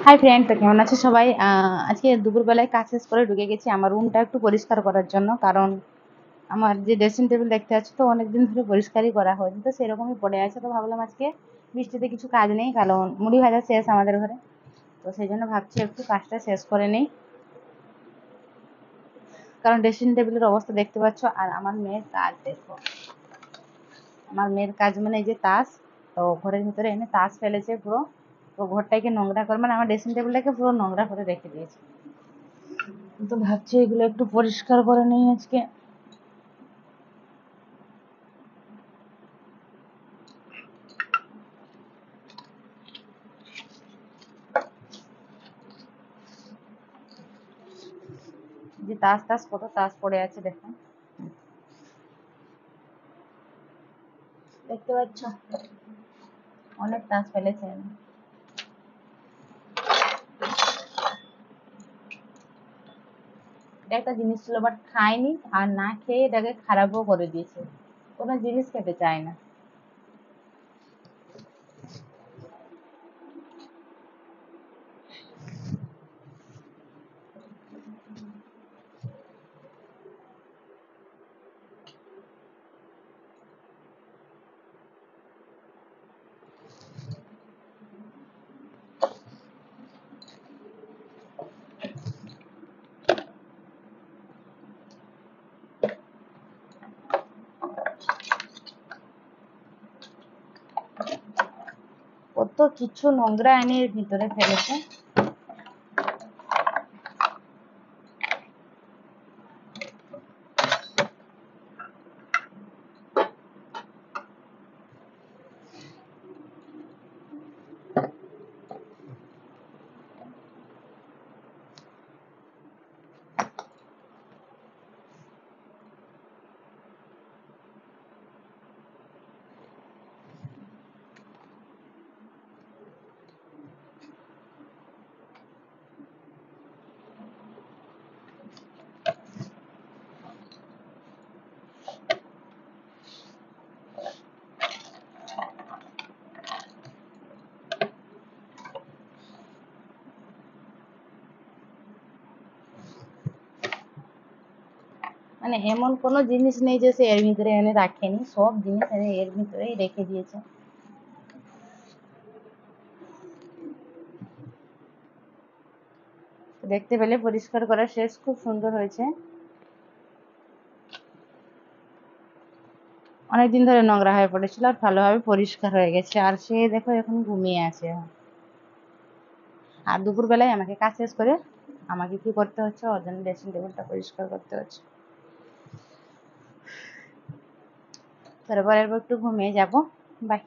Hi friend, তো কেমন আছে সবাই? আজকে দুপুরবেলায় কাজ শেষ করে ঢুকে গেছি আমার রুমটা একটু পরিষ্কার করার জন্য। কারণ আমার যে ড্রেসিং টেবিল দেখতে আছে তো অনেকদিন ধরে পরিষ্কারই করা হয়নি, তো সেরকমই পড়ে আছে। তো ভাবলাম আজকে বৃষ্টিতে কিছু কাজ নেই, কারণ মুড়ি ভাজা শেষ আমাদের ঘরে, তো সেই জন্য ভাবছি একটু কাজটা শেষ করে নেই। কারণ ড্রেসিং টেবিলের অবস্থা দেখতে পাচ্ছ, আর আমার মেয়ের কাজ দেখো। আমার মেয়ের কাজ মানে এই যে তাস, তো ঘরের ভিতরে এনে তাস ফেলেছে পুরো, তো ঘরটাকে নোংরা করে, মানে আমার ড্রেসিং টেবিলটাকে পুরো নোংরা করে রেখে দিয়েছে। তো ভাবছি এগুলো একটু পরিষ্কার করে নিই আজকে। যে তাস টাস কত তাস পড়ে আছে দেখুন, দেখতে পাচ্ছ অনেক তাস ফেলেছে। এটা একটা জিনিস ছিল, বাট খায়নি, আর না খেয়ে এটাকে খারাপও করে দিয়েছে। কোনো জিনিস খেতে চায় না। কত কিছু নোংরা এনে এর ভিতরে ফেলেছে। মানে এমন কোনো জিনিস নেই যে সে এর ভিতরে এনে রাখেনি, সব জিনিস এনে এর ভিতরেই রেখে দিয়েছে। দেখতে পেলে পরিষ্কার করা শেষ, খুব সুন্দর হয়েছে। অনেকদিন ধরে নোংরা হয়ে পড়েছিল, আর ভালোভাবে পরিষ্কার হয়ে গেছে। আর সে দেখো এখন ঘুমিয়ে আছে। আর দুপুরবেলায় আমাকে কাজ শেষ করে আমাকে কি করতে হচ্ছে, ওর জন্য ড্রেসিং টেবিলটা পরিষ্কার করতে হচ্ছে। তারপর এরপর একটু ঘুমিয়ে যাবো। বাই।